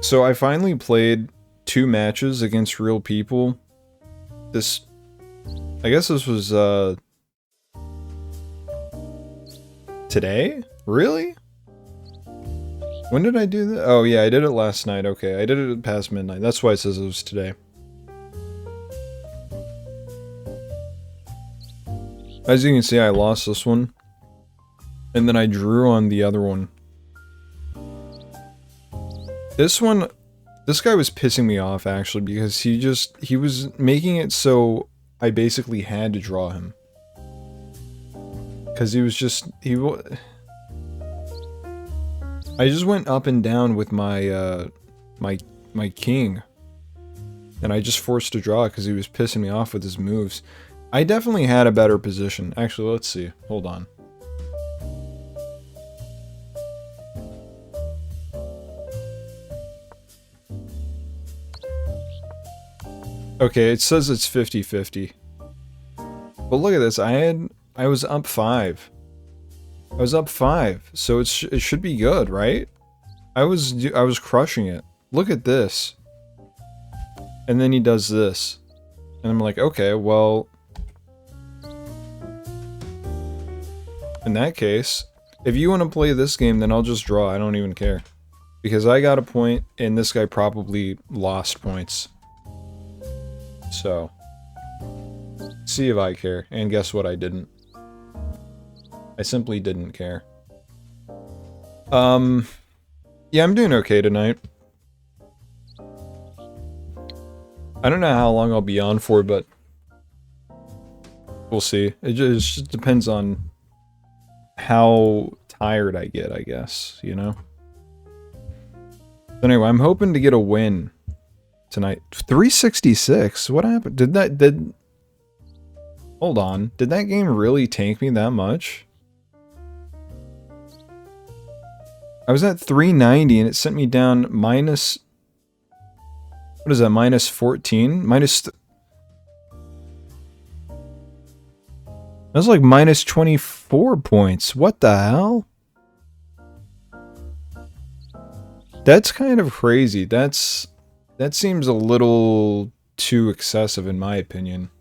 So I finally played 2 matches against real people. This, I guess this was, today? Really? When did I do that? Oh yeah, I did it last night. Okay, I did it past midnight. That's why it says it was today. As you can see, I lost this one. And then I drew on the other one. This one, this guy was pissing me off actually because he was making it so I basically had to draw him. Because I just went up and down with my, my king. And I just forced to draw because he was pissing me off with his moves. I definitely had a better position. Actually, let's see. Hold on. Okay, it says it's 50-50. But look at this. I was up 5. I was up 5, so it should be good, right? I was crushing it. Look at this. And then he does this. And I'm like, okay, well, in that case, if you want to play this game, then I'll just draw. I don't even care. Because I got a point, and this guy probably lost points. So, see if I care. And guess what? I didn't. I simply didn't care. Yeah, I'm doing okay tonight. I don't know how long I'll be on for, but we'll see. It just depends on how tired I get, I guess, you know? But anyway, I'm hoping to get a win tonight. 366? What happened? Hold on. Did that game really tank me that much? I was at 390 and it sent me down minus... What is that, minus 14? That's like minus 24 points. What the hell? That's kind of crazy. That seems a little too excessive in my opinion.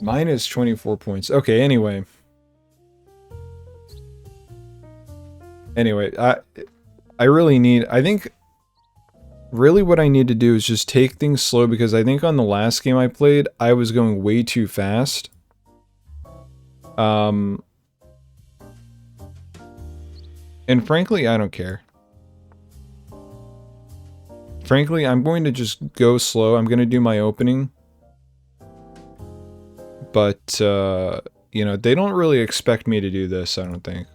Minus 24 points. Okay, anyway. Anyway, I really need... I think... Really what I need to do is just take things slow because I think on the last game I played, I was going way too fast. And frankly, I don't care. Frankly, I'm going to just go slow. I'm going to do my opening. But, you know, they don't really expect me to do this, I don't think.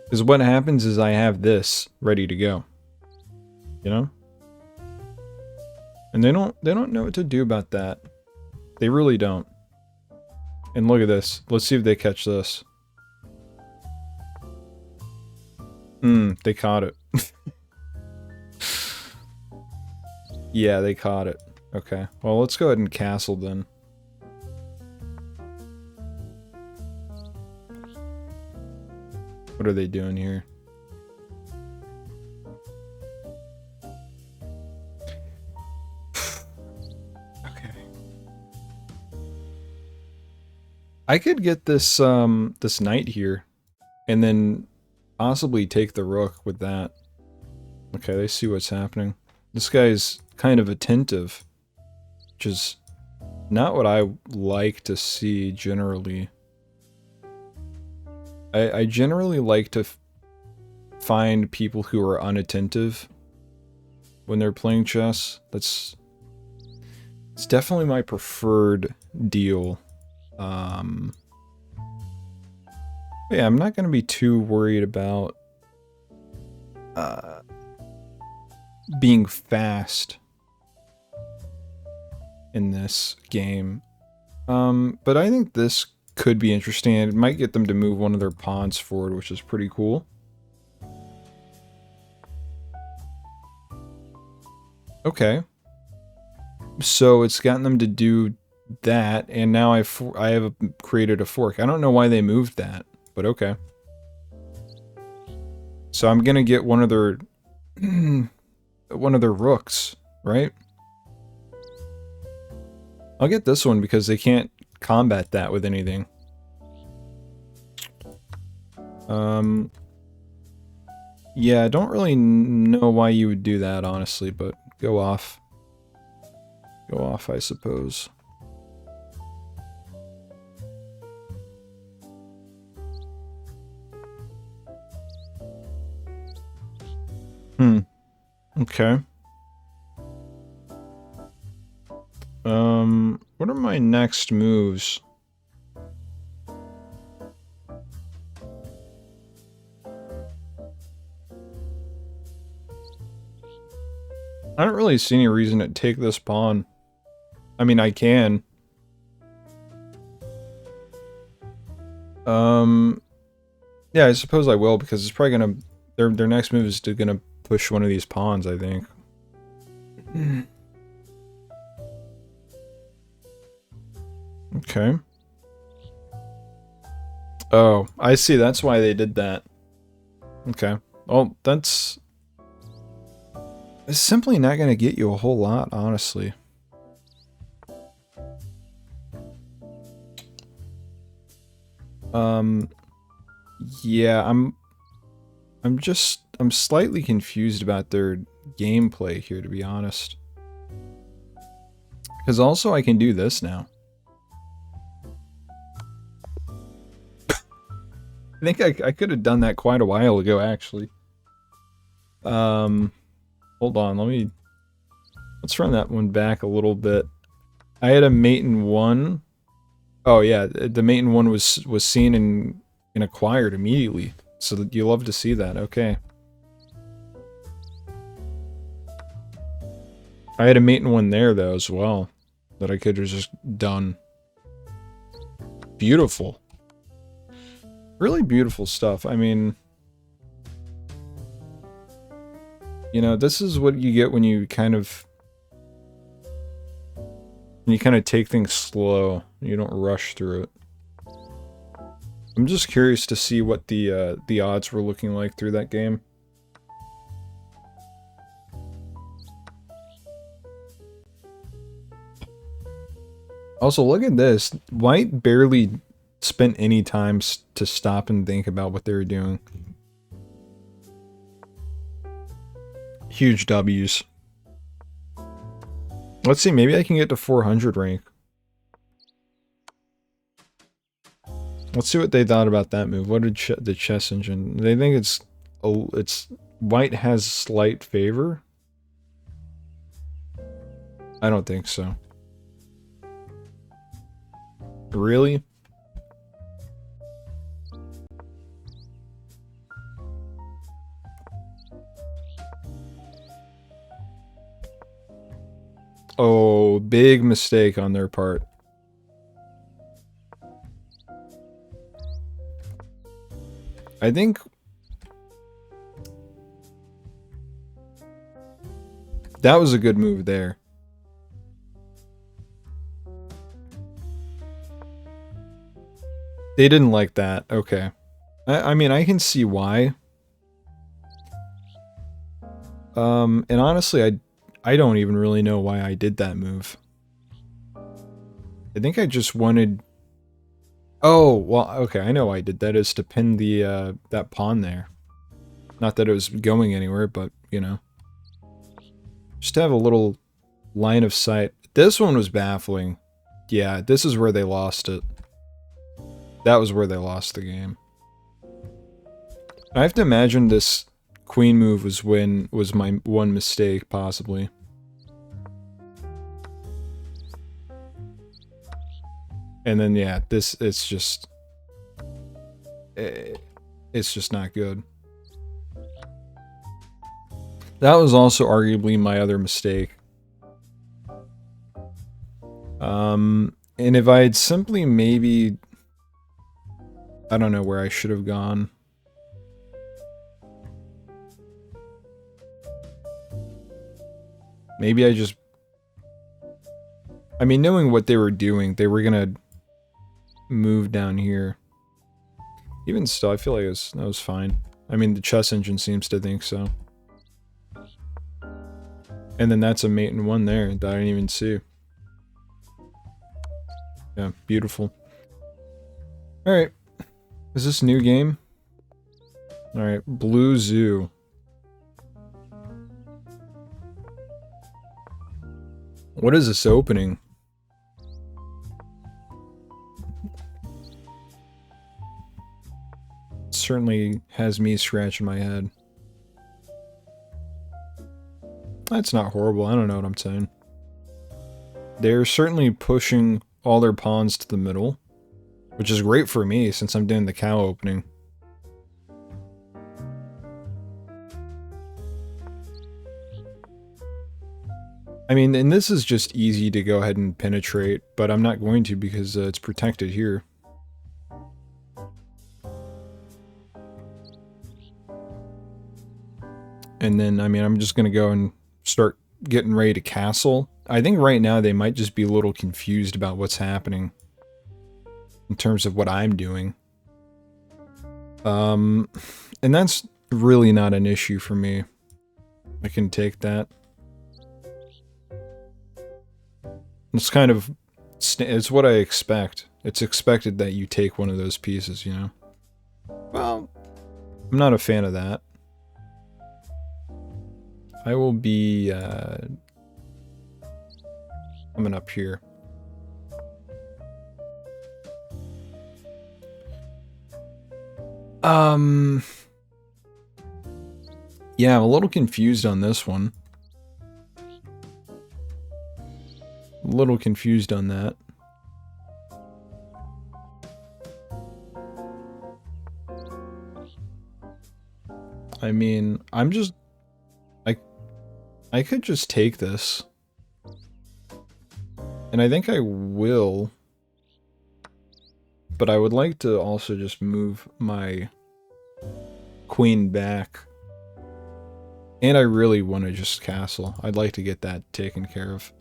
Because what happens is I have this ready to go. You know? And they don't know what to do about that. They really don't. And look at this. Let's see if they catch this. They caught it. Yeah, they caught it. Okay. Well, let's go ahead and castle then. What are they doing here? Okay. I could get this this knight here and then possibly take the rook with that. Okay, they see what's happening. This guy's kind of attentive, which is not what I like to see generally. I generally like to find people who are unattentive when they're playing chess. It's definitely my preferred deal. Yeah, I'm not going to be too worried about being fast in this game. But I think this could be interesting. It might get them to move one of their pawns forward, which is pretty cool. Okay. So it's gotten them to do that, and now I have created a fork. I don't know why they moved that, but okay. So I'm gonna get one of their one of their rooks, right? I'll get this one because they can't combat that with anything. Yeah, I don't really know why you would do that, honestly, but go off. Go off, I suppose. Okay. What are my next moves? I don't really see any reason to take this pawn. I mean, I can. Yeah, I suppose I will, because it's probably gonna... Their next move is gonna push one of these pawns, I think. Okay. Oh, I see. That's why they did that. Okay. Well, that's... It's simply not gonna get you a whole lot, honestly. Yeah, I'm slightly confused about their gameplay here, to be honest. Because also I can do this now. I think I could have done that quite a while ago, actually. Hold on, let's run that one back a little bit. I had a mate in 1. Oh yeah, the mate in 1 was seen and acquired immediately. So you love to see that, okay. I had a mate in 1 there, though, as well. That I could have just done. Beautiful. Really beautiful stuff. I mean... You know, this is what you get when you kind of... take things slow. You don't rush through it. I'm just curious to see what the odds were looking like through that game. Also, look at this. White barely spent any time to stop and think about what they were doing. Huge W's. Let's see, maybe I can get to 400 rank. Let's see what they thought about that move. What did the chess engine... They think it's white has slight favor? I don't think so. Really? Oh, big mistake on their part. I think... That was a good move there. They didn't like that. Okay. I mean, I can see why. And honestly, I don't even really know why I did that move. I think I just wanted... Oh, well, okay, I know why I did that. Is to pin the, that pawn there. Not that it was going anywhere, but, you know. Just to have a little line of sight. This one was baffling. Yeah, this is where they lost it. That was where they lost the game. I have to imagine this queen move was my one mistake, possibly. And then, yeah, it's just not good. That was also arguably my other mistake. And if I had simply maybe... I don't know where I should have gone. Maybe I just... I mean, knowing what they were doing, they were gonna move down here. Even still, I feel like that was fine. I mean, the chess engine seems to think so. And then that's a mate in one there that I didn't even see. Yeah, beautiful. Alright. Is this a new game? Alright, Blue Zoo. What is this opening? It certainly has me scratching my head. That's not horrible, I don't know what I'm saying. They're certainly pushing all their pawns to the middle, which is great for me since I'm doing the cow opening. I mean, and this is just easy to go ahead and penetrate, but I'm not going to because it's protected here. And then, I mean, I'm just going to go and start getting ready to castle. I think right now they might just be a little confused about what's happening in terms of what I'm doing. And that's really not an issue for me. I can take that. It's kind of, it's what I expect. It's expected that you take one of those pieces, you know? Well, I'm not a fan of that. I will be, coming up here. Yeah, I'm a little confused on this one. A little confused on that. I mean, I'm just... I could just take this. And I think I will. But I would like to also just move my queen back. And I really want to just castle. I'd like to get that taken care of.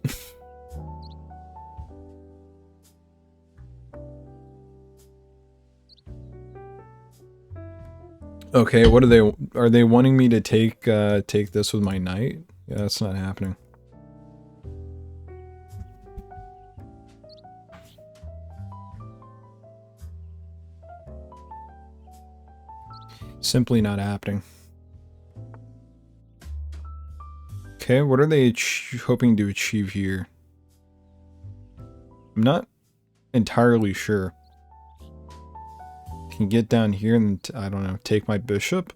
Okay, what are they wanting me to take this with my knight? Yeah, that's not happening. Simply not happening. Okay, what are they hoping to achieve here? I'm not entirely sure. Can get down here and, I don't know, take my bishop?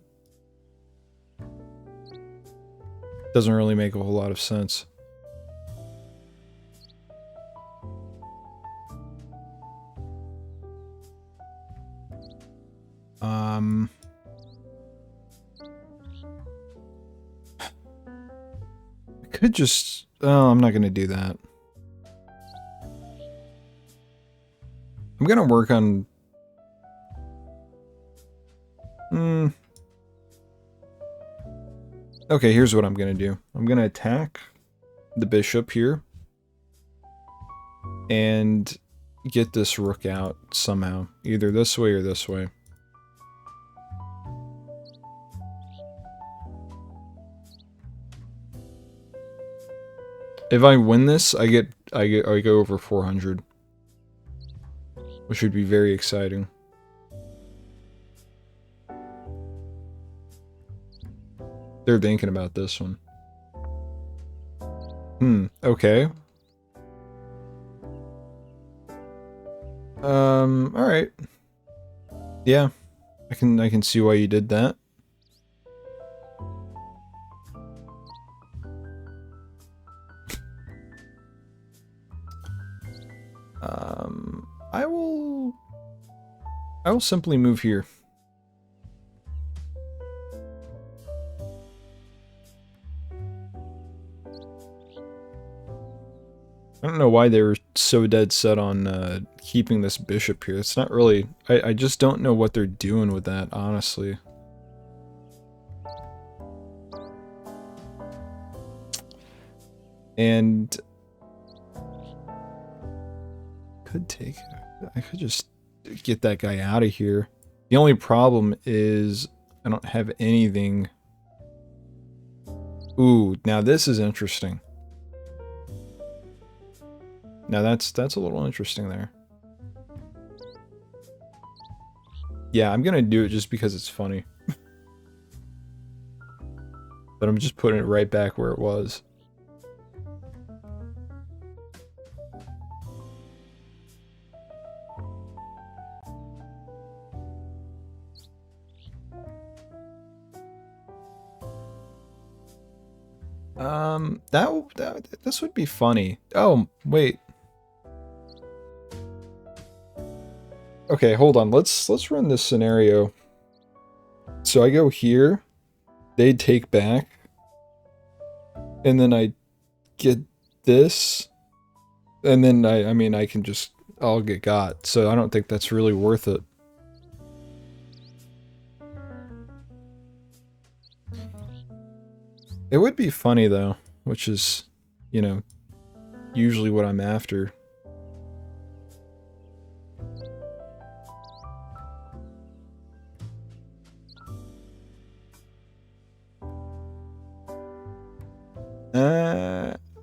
Doesn't really make a whole lot of sense. I could just... Oh, I'm not gonna do that. I'm gonna work on... Okay, here's what I'm gonna do. I'm gonna attack the bishop here. And get this rook out somehow. Either this way or this way. If I win this, I go over 400. Which would be very exciting. They're thinking about this one. Okay. Alright. Yeah. I can see why you did that. I will simply move here. I don't know why they were so dead set on keeping this bishop here. It's not really... I just don't know what they're doing with that, honestly. And... I could just get that guy out of here. The only problem is I don't have anything. Ooh, now this is interesting. Now that's a little interesting there. Yeah, I'm gonna do it just because it's funny. But I'm just putting it right back where it was. This would be funny. Oh, wait. Okay, hold on. Let's run this scenario. So I go here, they take back, and then I get this, and then I mean I can just I'll get got. So I don't think that's really worth it. It would be funny though, which is, you know, usually what I'm after.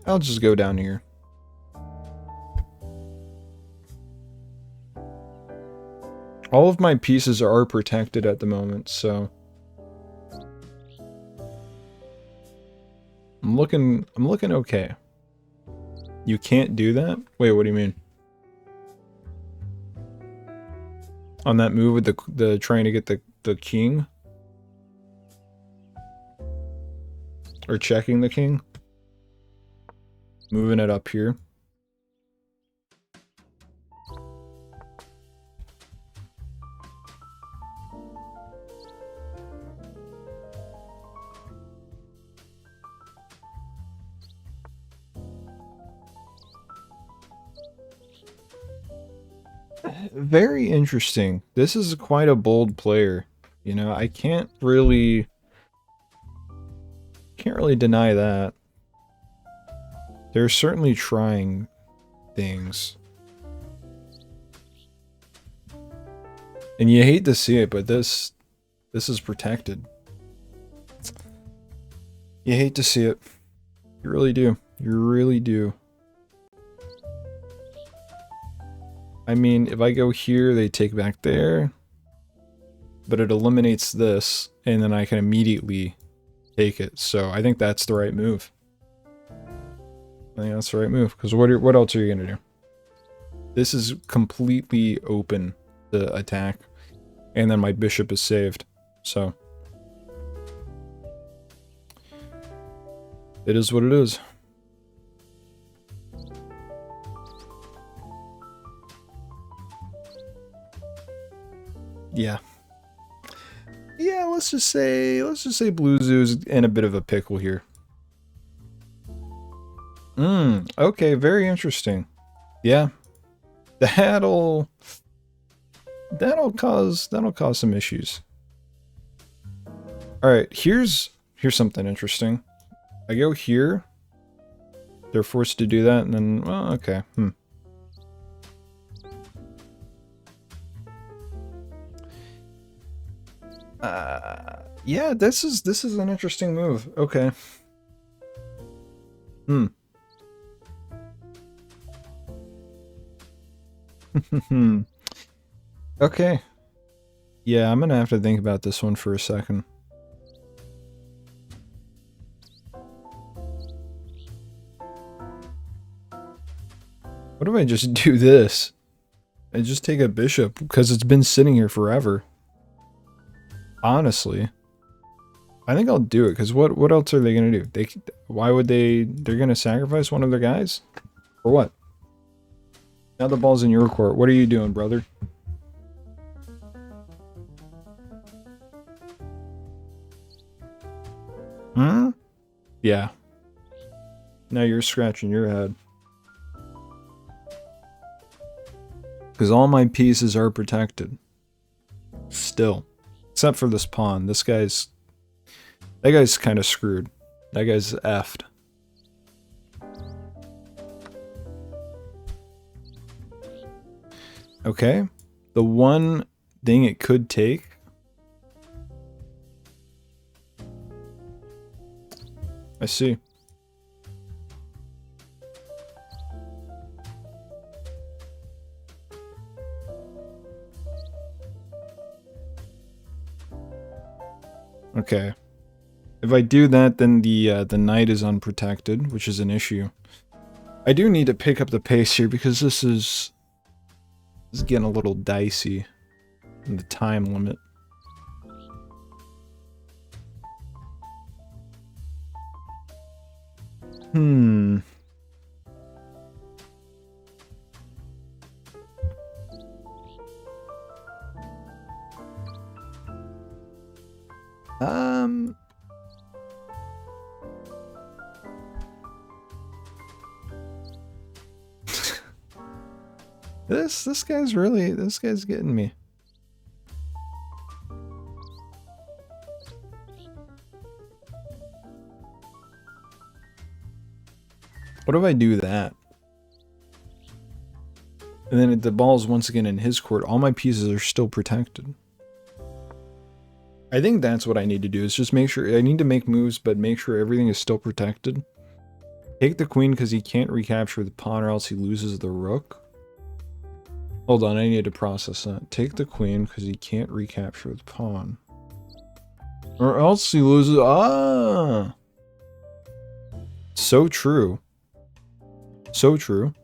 I'll just go down here. All of my pieces are protected at the moment, so I'm looking okay. You can't do that? Wait, what do you mean? On that move with the trying to get the king? Or checking the king? Moving it up here. Very interesting. This is quite a bold player. You know, I can't really deny that. They're certainly trying things. And you hate to see it, but this is protected. You hate to see it. You really do. You really do. I mean, if I go here, they take back there. But it eliminates this, and then I can immediately take it. So I think that's the right move. I think that's the right move. Because what else are you going to do? This is completely open to attack. And then my bishop is saved. So it is what it is. Yeah. Yeah, let's just say Blue Zoo's in a bit of a pickle here. Okay, very interesting. Yeah. That'll cause some issues. All right, here's something interesting. I go here. They're forced to do that, and then, well, okay. Yeah, this is an interesting move. Okay. Okay. Yeah, I'm gonna have to think about this one for a second. What if I just do this? I just take a bishop, because it's been sitting here forever. Honestly. I think I'll do it, because what else are they gonna do? Why would they're gonna sacrifice one of their guys? Or what? Now the ball's in your court. What are you doing, brother? Yeah. Now you're scratching your head. Because all my pieces are protected. Still. Except for this pawn. That guy's kind of screwed. That guy's effed. Okay. The one thing it could take I see. Okay. If I do that, then the knight is unprotected, which is an issue. I do need to pick up the pace here because this is getting a little dicey in the time limit. This guy's getting me. What if I do that? And then the ball's once again in his court. All my pieces are still protected. I think that's what I need to do, is just make sure, I need to make moves, but make sure everything is still protected. Take the queen because he can't recapture the pawn or else he loses the rook. Hold on, I need to process that. Take the queen because he can't recapture the pawn. Or else he loses, ah! So true. So true.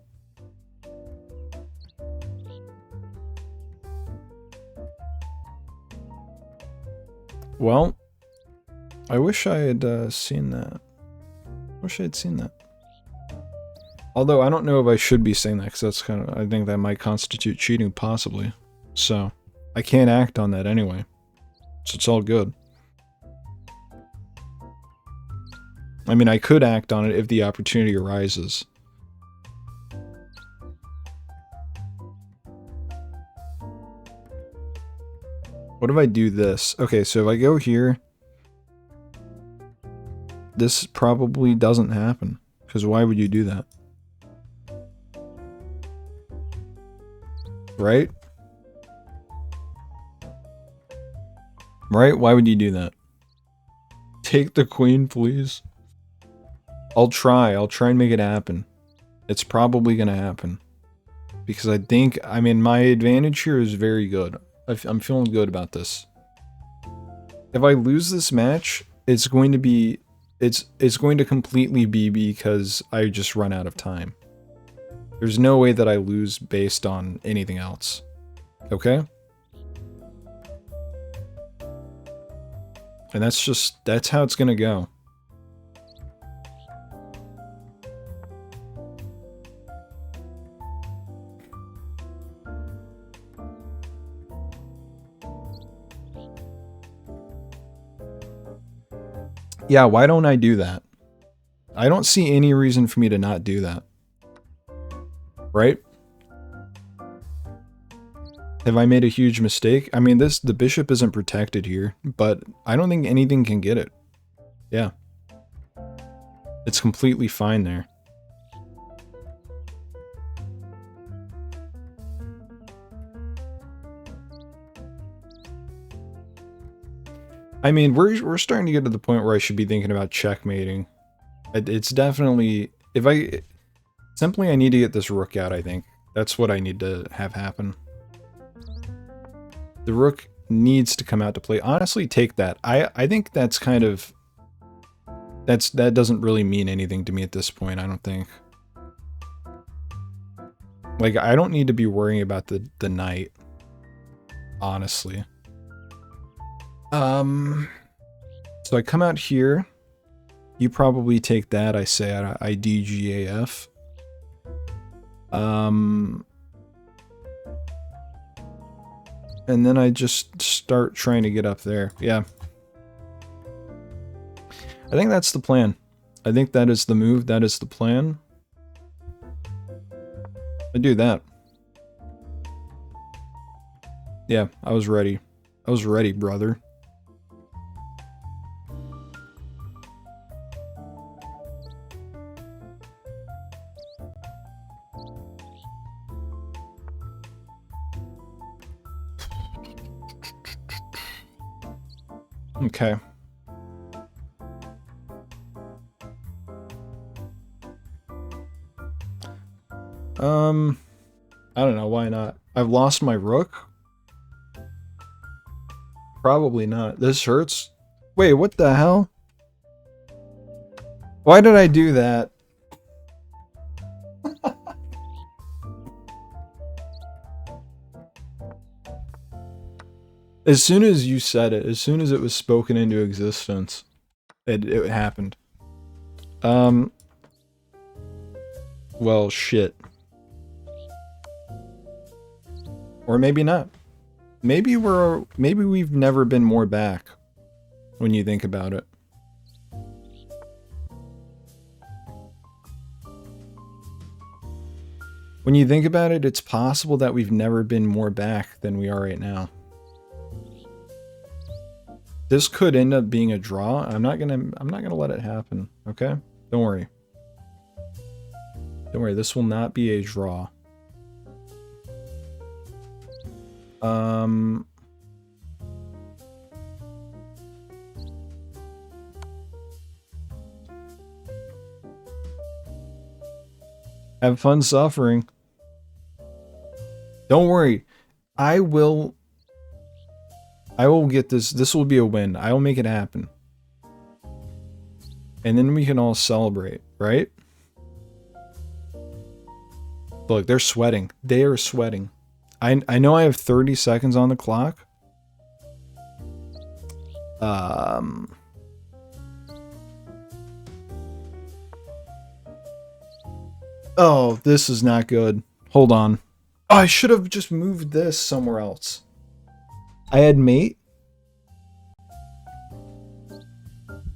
Well, I wish I had seen that. Wish I had seen that. Although I don't know if I should be saying that, because that's kind of, I think that might constitute cheating, possibly. So, I can't act on that anyway. So it's all good. I mean, I could act on it if the opportunity arises. What if I do this? Okay, so if I go here, this probably doesn't happen. Because why would you do that? Right? Right? Why would you do that? Take the queen, please. I'll try and make it happen. It's probably gonna happen. Because I mean, my advantage here is very good. I'm feeling good about this. If I lose this match, it's going to be, it's going to completely be because I just run out of time. There's no way that I lose based on anything else. Okay? And that's how it's gonna go. Yeah, why don't I do that? I don't see any reason for me to not do that. Right? Have I made a huge mistake? I mean, the bishop isn't protected here, but I don't think anything can get it. Yeah. It's completely fine there. I mean, we're starting to get to the point where I should be thinking about checkmating. It's definitely, I need to get this rook out, I think. That's what I need to have happen. The rook needs to come out to play. Honestly, take that. I think that's kind of, that doesn't really mean anything to me at this point, I don't think. Like, I don't need to be worrying about the knight. Honestly. So I come out here. You probably take that, I say I DGAF. And then I just start trying to get up there. Yeah. I think that's the plan. I think that is the move, that is the plan. I do that. Yeah, I was ready. I was ready, brother. Okay. I don't know, why not? I've lost my rook? Probably not. This hurts. Wait, what the hell? Why did I do that? As soon as you said it, as soon as it was spoken into existence, it happened. Well, shit. Or maybe not. Maybe we've never been more back when you think about it. When you think about it, it's possible that we've never been more back than we are right now. This could end up being a draw. I'm not gonna let it happen, okay? Don't worry. Don't worry, this will not be a draw. Have fun suffering. Don't worry. I will get this. This will be a win. I will make it happen. And then we can all celebrate, right? Look, they're sweating. They are sweating. I know I have 30 seconds on the clock. Oh, this is not good. Hold on. Oh, I should have just moved this somewhere else. I had mate.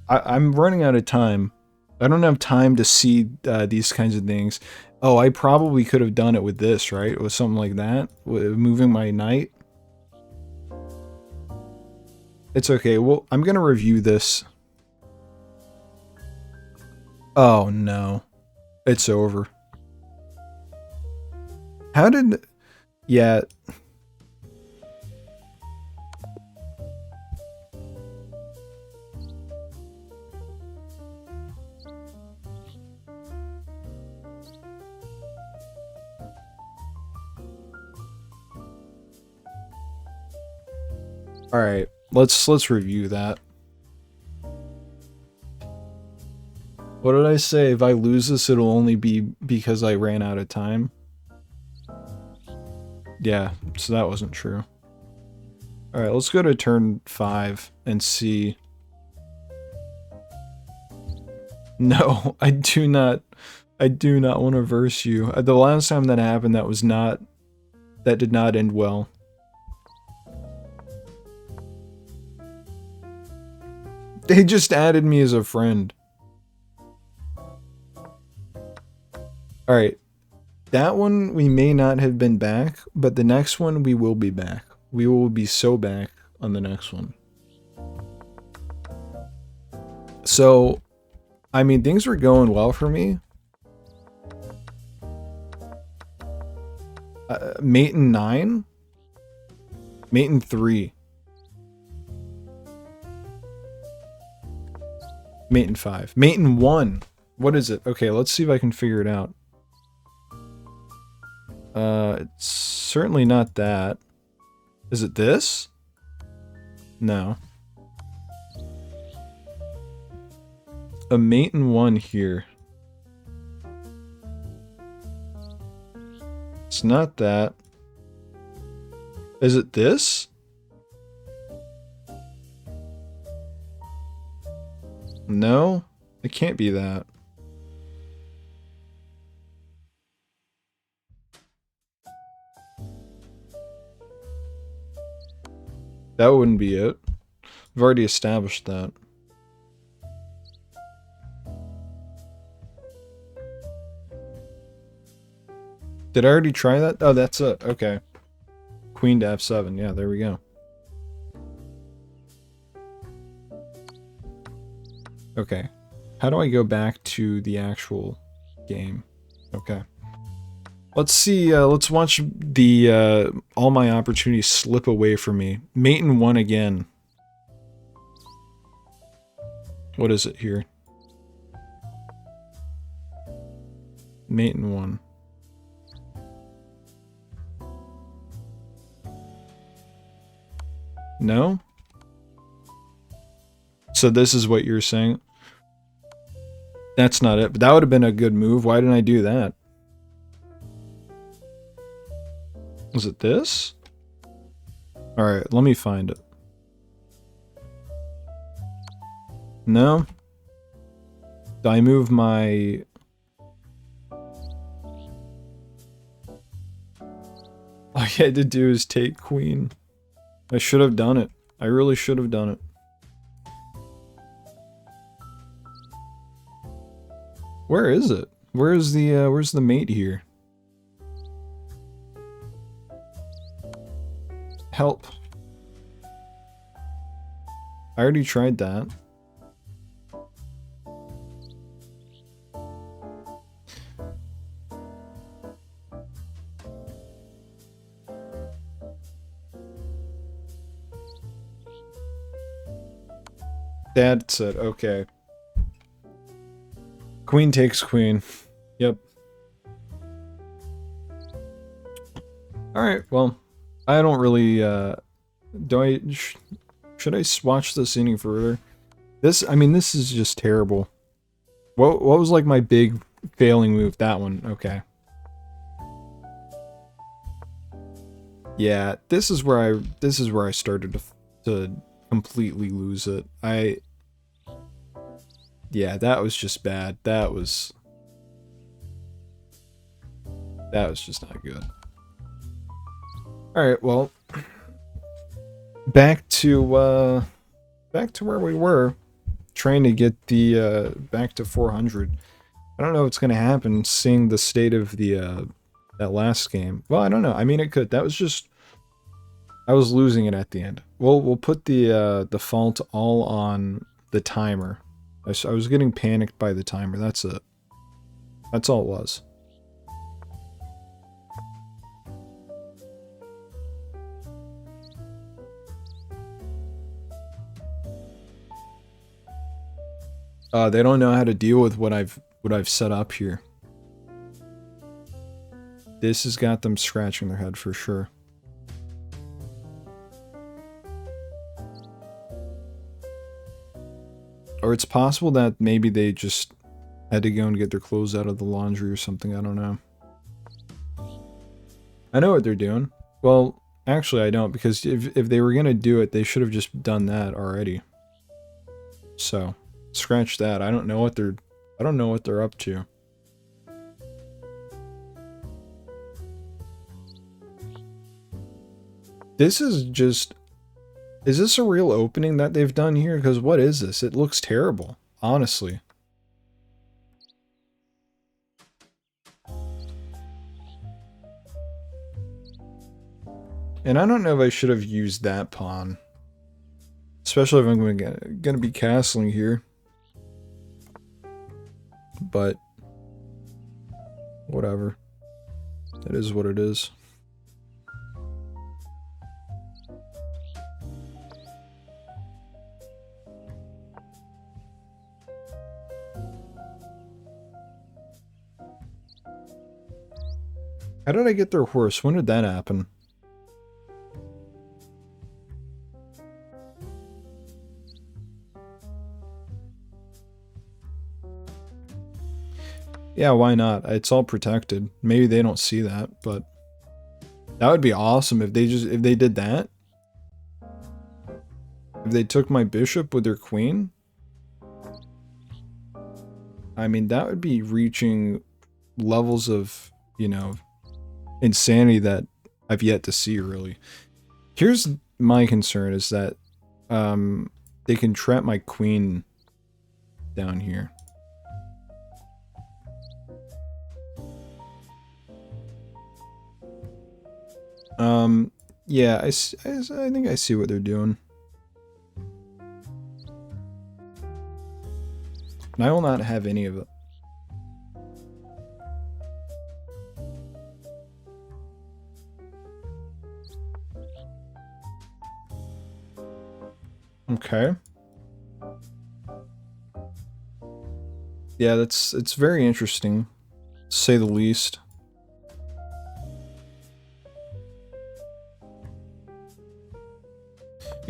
I'm running out of time. I don't have time to see these kinds of things. Oh, I probably could have done it with this, right? With something like that. With moving my knight. It's okay. Well, I'm going to review this. Oh, no. It's over. How did... Yeah... Alright, let's review that. What did I say? If I lose this, it'll only be because I ran out of time. Yeah, so that wasn't true. Alright, let's go to turn 5 and see. No, I do not want to verse you. The last time that happened, that did not end well. They just added me as a friend. Alright. That one, we may not have been back, but the next one, we will be back. We will be so back on the next one. So, I mean, things were going well for me. Mate in 9? Mate in 3. Mate in 5. Mate in 1. What is it? Okay, let's see if I can figure it out. It's certainly not that. Is it this? No. A mate in 1 here. It's not that. Is it this? No, it can't be that. That wouldn't be it. We've already established that. Did I already try that? Oh, that's it. Okay. Queen to F7. Yeah, there we go. Okay. How do I go back to the actual game? Okay. Let's see, let's watch the, all my opportunities slip away from me. Mate in 1 again. What is it here? Mate in 1. No? So this is what you're saying? That's not it, but that would have been a good move. Why didn't I do that? Was it this? Alright, let me find it. No? Did I move my... All I had to do is take queen. I should have done it. I really should have done it. Where is it? Where's the mate here? Help. I already tried that. That's it, okay. Queen takes queen. Yep. Alright, well, I don't really, should I watch this any further? I mean, this is just terrible. What was like my big failing move? That one, okay. Yeah, this is where I started to completely lose it. Yeah, that was just bad. That was just not good. Alright, well, back to where we were, trying to get the back to 400. I don't know what's gonna happen seeing the state of the that last game. Well, I don't know. I mean, it could. That was just, I was losing it at the end. We'll put the fault all on the timer. I was getting panicked by the timer. That's it. That's all it was. They don't know how to deal with what I've set up here. This has got them scratching their head for sure. Or it's possible that maybe they just had to go and get their clothes out of the laundry or something. I don't know. I know what they're doing. Well, actually I don't, because if they were gonna do it, they should have just done that already. So, scratch that. I don't know what they're up to. This is just... Is this a real opening that they've done here? Because what is this? It looks terrible, honestly. And I don't know if I should have used that pawn. Especially if I'm gonna be castling here. But whatever. It is what it is. How did I get their horse? When did that happen? Yeah, why not? It's all protected. Maybe they don't see that, but that would be awesome if they did that. If they took my bishop with their queen. I mean, that would be reaching levels of, you know, insanity that I've yet to see, really. Here's my concern, is that they can trap my queen down here. Yeah, I think I see what they're doing. And I will not have any of it. Okay. Yeah, it's very interesting, to say the least.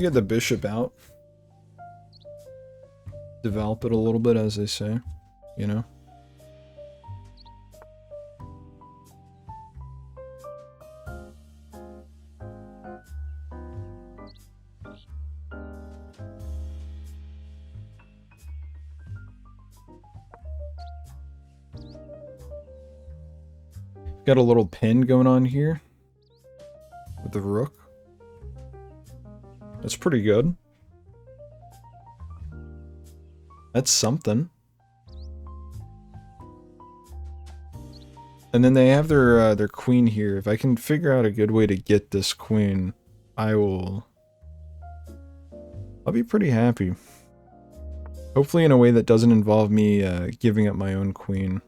get the bishop out. Develop it a little bit, as they say, you know? Got a little pin going on here with the rook. That's pretty good. That's something. And then they have their queen here. If I can figure out a good way to get this queen, I'll be pretty happy. Hopefully in a way that doesn't involve me giving up my own queen.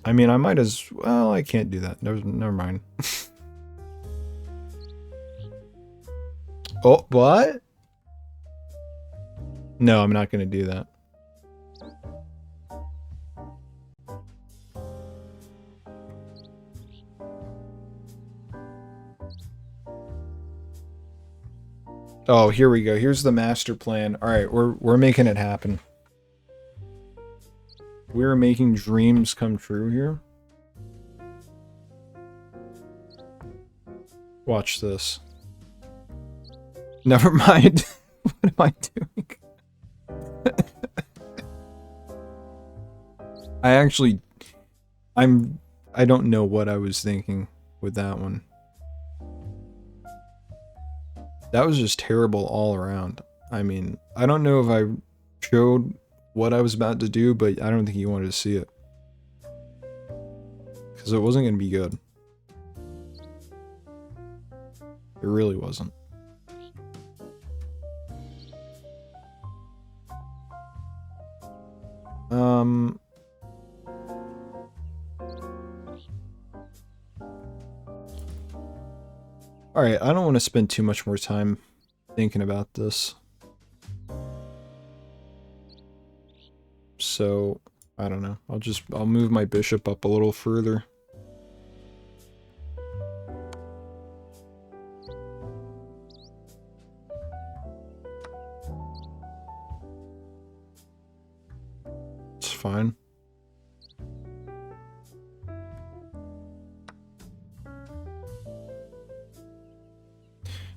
I mean, I might as well. I can't do that. Never mind. Oh, what? No, I'm not going to do that. Oh, here we go. Here's the master plan. All right, we're making it happen. We're making dreams come true here. Watch this. Never mind. What am I doing? I don't know what I was thinking with that one. That was just terrible all around. I mean, I don't know if I showed what I was about to do, but I don't think he wanted to see it. Because it wasn't going to be good. It really wasn't. Alright, I don't want to spend too much more time thinking about this. So, I don't know. I'll move my bishop up a little further. It's fine.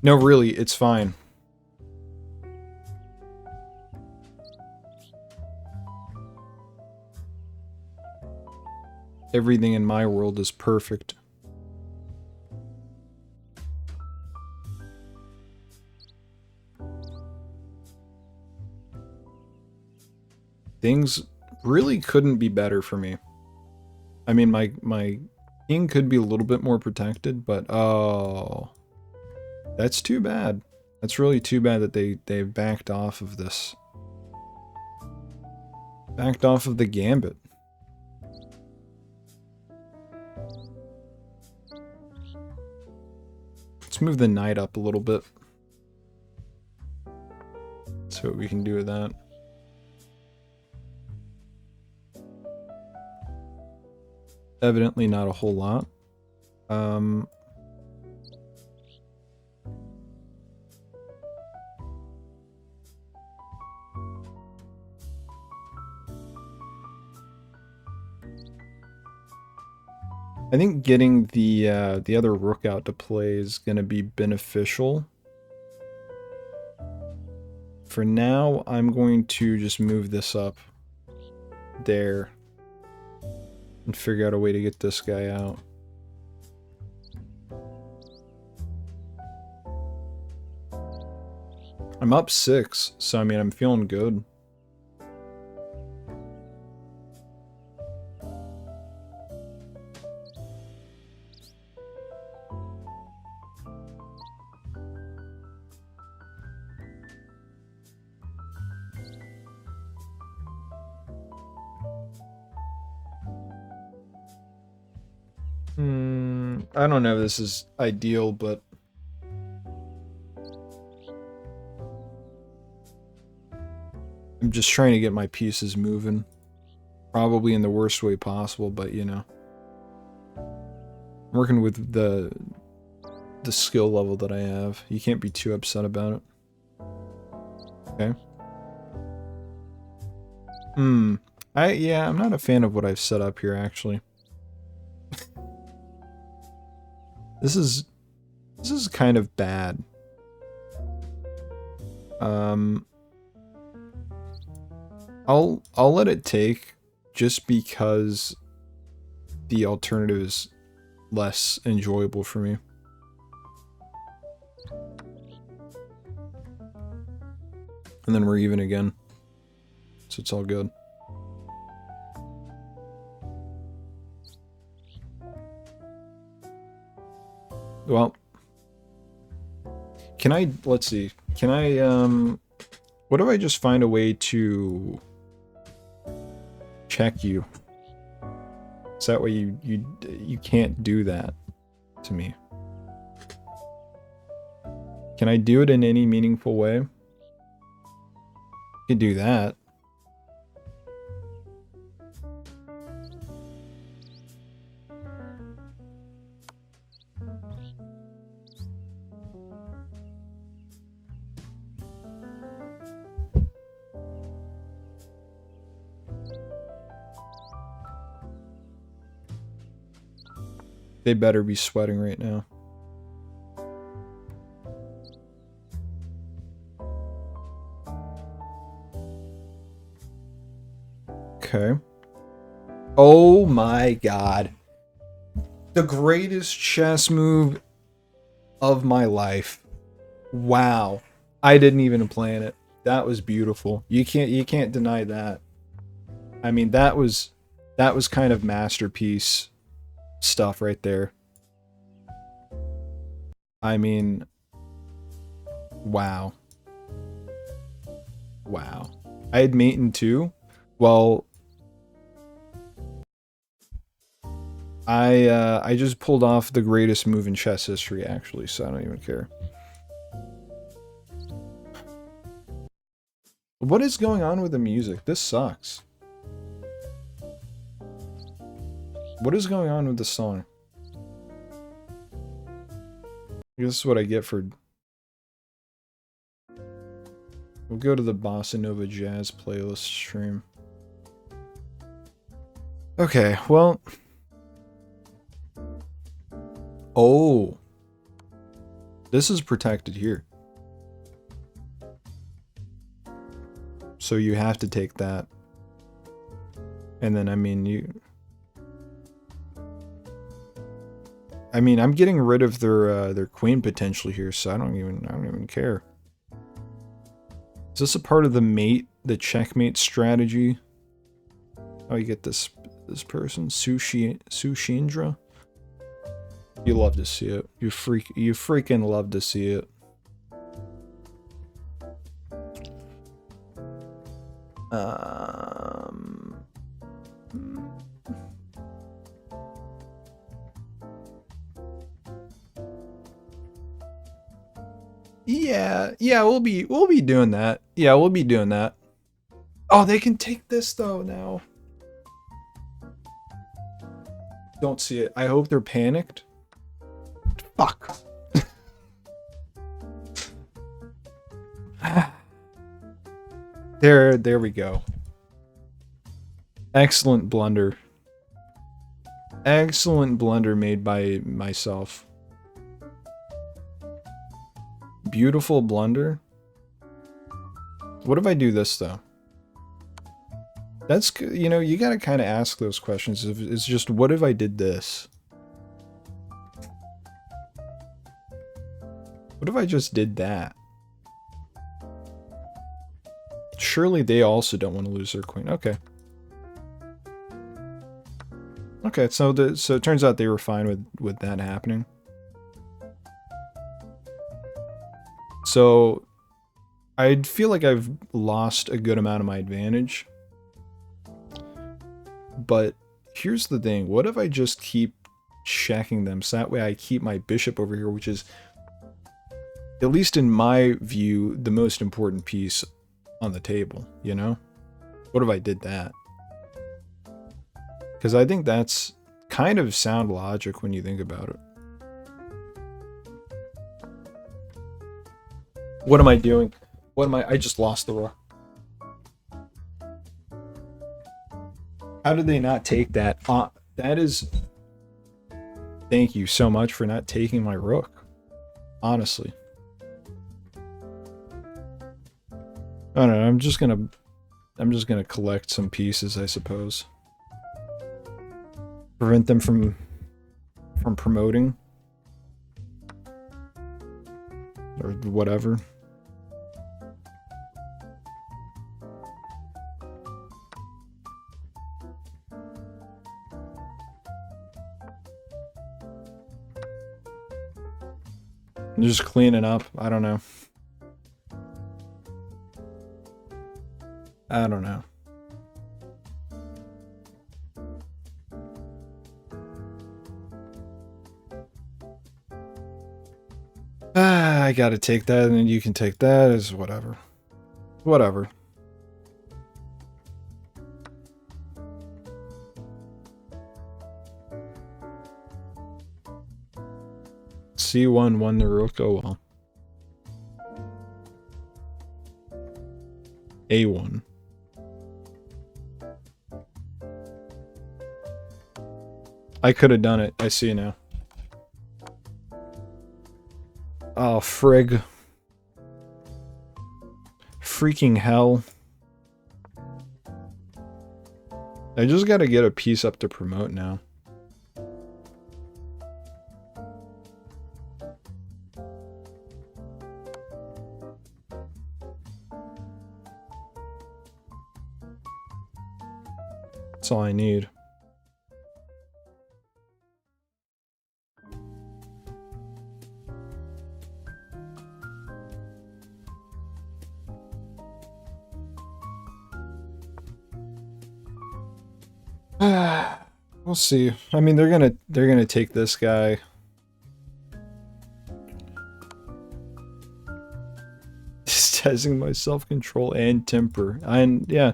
No, really, it's fine. Everything in my world is perfect. Things really couldn't be better for me. I mean, my king could be a little bit more protected, but oh, that's too bad. That's really too bad that they backed off of this. Backed off of the gambit. Let's move the knight up a little bit. See what we can do with that. Evidently not a whole lot. I think getting the other rook out to play is going to be beneficial. For now, I'm going to just move this up there and figure out a way to get this guy out. I'm up 6, so I mean, I'm feeling good. I don't know if this is ideal, but I'm just trying to get my pieces moving. Probably in the worst way possible, but you know. I'm working with the the skill level that I have. You can't be too upset about it. Okay. Yeah, I'm not a fan of what I've set up here, actually. This is kind of bad. I'll let it take, just because the alternative is less enjoyable for me. And then we're even again. So it's all good. Well, can I, let's see, can I, what if I just find a way to check you? So that way you can't do that to me. Can I do it in any meaningful way? I could do that. They better be sweating right now. Okay. Oh my god. The greatest chess move of my life. Wow. I didn't even plan it. That was beautiful. You can't deny that. I mean, that was kind of masterpiece stuff right there. I mean, wow. Wow. I had mate in 2. Well, I just pulled off the greatest move in chess history, actually, so I don't even care. What is going on with the music? This sucks. What is going on with the song? This is what I get for... We'll go to the Bossa Nova Jazz playlist stream. Okay, well... Oh! This is protected here. So you have to take that. And then, I mean, I'm getting rid of their queen potentially here, so I don't even care. Is this a part of the checkmate strategy? Oh, you get this person, Sushindra. You love to see it. You freaking love to see it. Yeah, we'll be doing that. Yeah, we'll be doing that. Oh, they can take this though now. Don't see it. I hope they're panicked. Fuck. There we go. Excellent blunder. Excellent blunder made by myself. Beautiful blunder. What if I do this though? That's, you know, you gotta kind of ask those questions. It's just, what if I did this? What if I just did that? Surely they also don't want to lose their queen. Okay. Okay, so it turns out they were fine with that happening. So I feel like I've lost a good amount of my advantage. But here's the thing. What if I just keep checking them so that way I keep my bishop over here, which is, at least in my view, the most important piece on the table, you know? What if I did that? Because I think that's kind of sound logic when you think about it. What am I doing? What am I just lost the rook. How did they not take that? That is... Thank you so much for not taking my rook. Honestly. I don't know, I'm just gonna collect some pieces, I suppose. Prevent them from promoting. Or whatever. Just cleaning up. I don't know. I don't know. I gotta take that, and then you can take that as whatever. Whatever. C1 won the rook. Oh well. A1. I could have done it. I see now. Oh, frig. Freaking hell. I just gotta get a piece up to promote now. That's all I need. We'll see. I mean, they're gonna take this guy. Testing my self-control and temper. And yeah.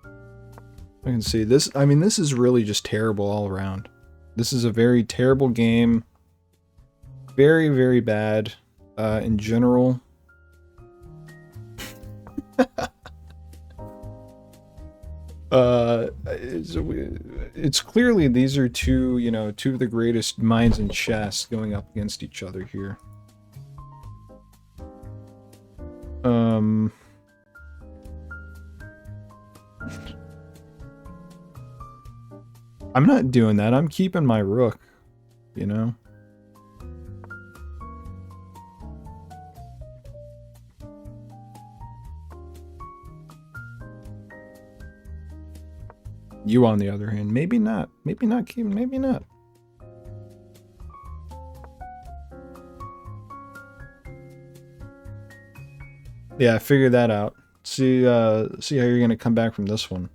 I can see this. I mean, this is really just terrible all around. This is a very terrible game. Very, very bad in general. It's clearly these are two of the greatest minds in chess going up against each other here. I'm not doing that. I'm keeping my rook, you know? You, on the other hand, maybe not. Maybe not, maybe not. Yeah, figure that out. See how you're gonna come back from this one.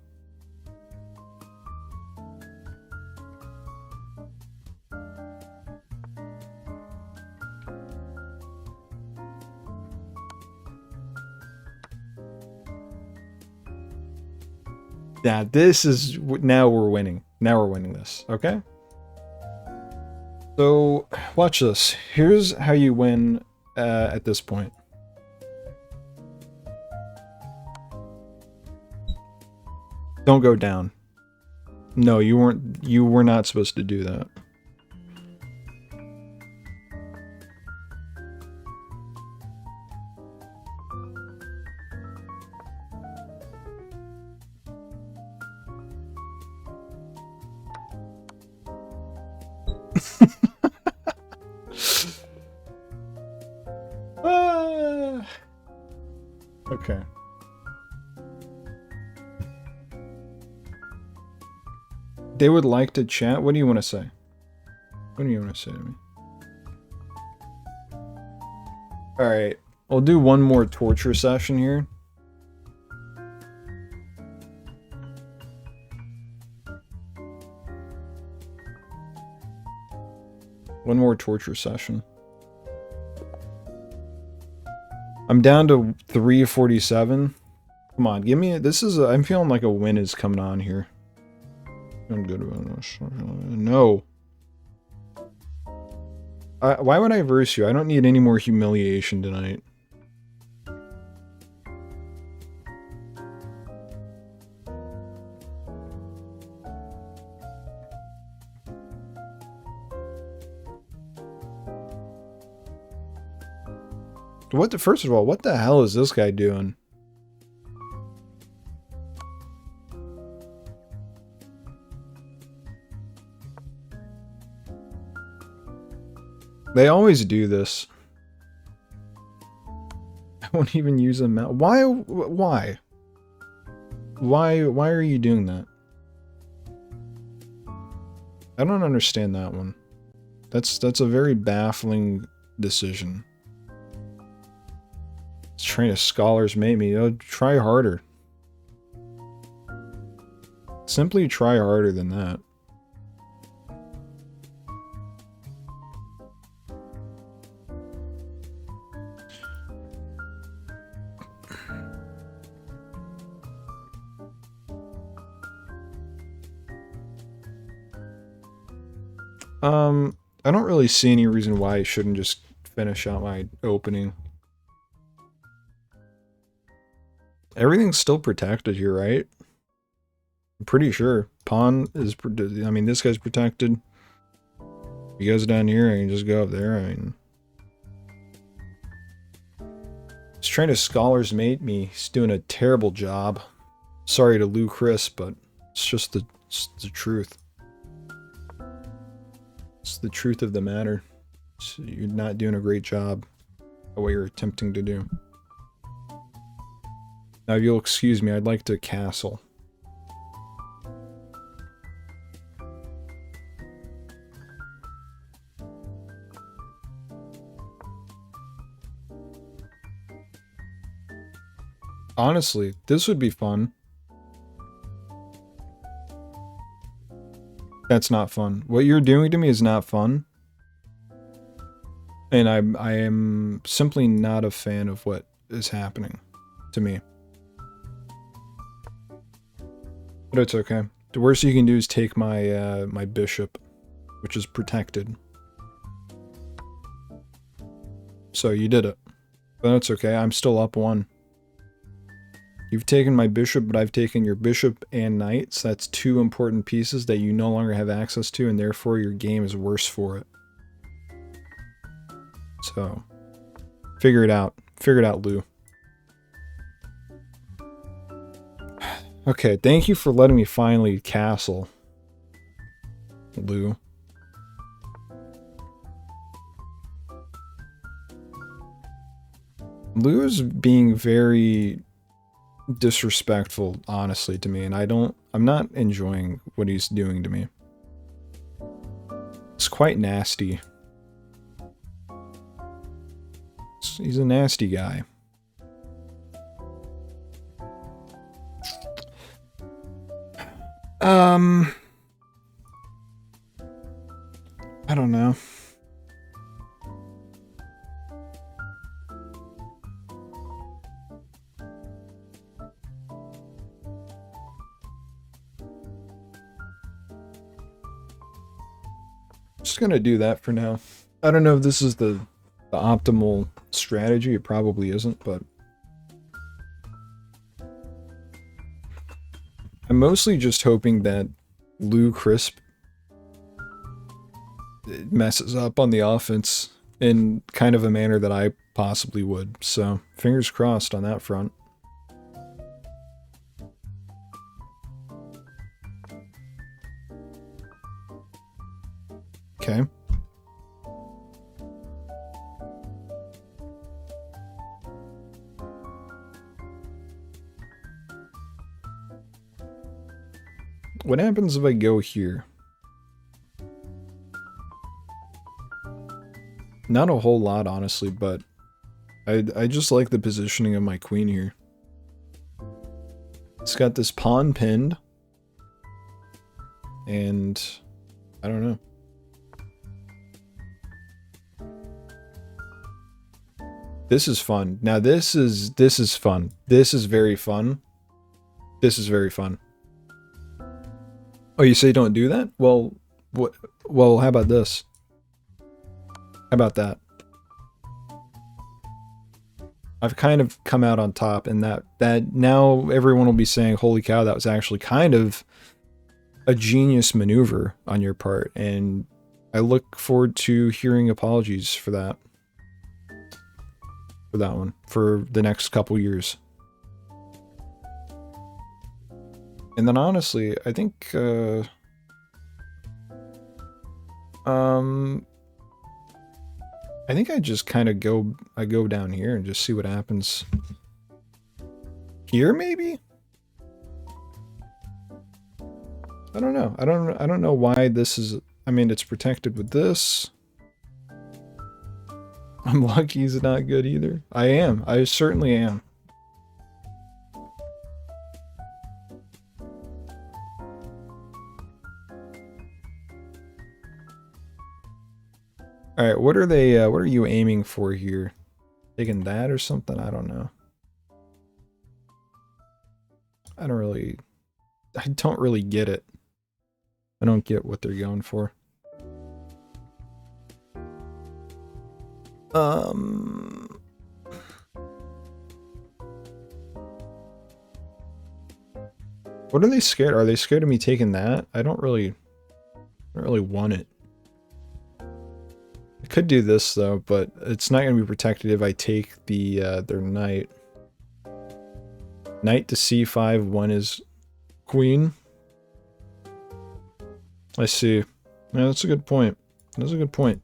Yeah, this is... Now we're winning. Now we're winning this, okay? So, watch this. Here's how you win at this point. Don't go down. No, you were not supposed to do that. Okay. They would like to chat? What do you want to say? What do you want to say to me? Alright. I'll do one more torture session here. One more torture session. I'm down to 347. Come on, give me... This is... I'm feeling like a win is coming on here. I'm good about this. No. Why would I verse you? I don't need any more humiliation tonight. First of all, what the hell is this guy doing? They always do this. I won't even use a mouse. Why? Why are you doing that? I don't understand that one. That's a very baffling decision. It's trying to scholars mate me. Oh, try harder. Simply try harder than that. I don't really see any reason why I shouldn't just finish out my opening. Everything's still protected here, right? I'm pretty sure. Pawn is, I mean, this guy's protected. You guys down here, I can just go up there, I mean. He's trying to scholars mate me. He's doing a terrible job. Sorry to Lou Chris, but it's just the truth. It's the truth of the matter. You're not doing a great job at what you're attempting to do. Now, if you'll excuse me, I'd like to castle. Honestly, this would be fun. That's not fun. What you're doing to me is not fun. And I am simply not a fan of what is happening to me. But it's okay. The worst you can do is take my my bishop, which is protected. So you did it. But that's okay. I'm still up 1. You've taken my bishop, but I've taken your bishop and knight, so that's 2 important pieces that you no longer have access to, and therefore your game is worse for it. So, figure it out. Figure it out, Lou. Okay, thank you for letting me finally castle, Lou. Lou is being very disrespectful, honestly, to me, and I'm not enjoying what he's doing to me. It's quite nasty. He's a nasty guy. I don't know. Just gonna do that for now. I don't know if this is the optimal strategy. It probably isn't, but I'm mostly just hoping that Lou Crisp messes up on the offense in kind of a manner that I possibly would. So, fingers crossed on that front. Okay. What happens if I go here? Not a whole lot, honestly, but I just like the positioning of my queen here. It's got this pawn pinned, and I don't know. This is fun. Now this is fun. This is very fun. This is very fun. Oh, you say don't do that? Well, what? Well, how about this? How about that? I've kind of come out on top, and that now everyone will be saying, "Holy cow, that was actually kind of a genius maneuver on your part," and I look forward to hearing apologies for that. for that one for the next couple years. And then honestly, I think I think I just kind of go down here and just see what happens. Here maybe? I don't know. I don't know why this is. I mean, it's protected with this. I'm lucky is not good either. I am. I certainly am. All right, what are they? What are you aiming for here? Taking that or something? I don't know. I don't really get it. I don't get what they're going for. What are they scared? Are they scared of me taking that? I don't really want it. I could do this though, but it's not going to be protected if I take the their knight. Knight to c5, one is queen. I see. Yeah, that's a good point. That's a good point.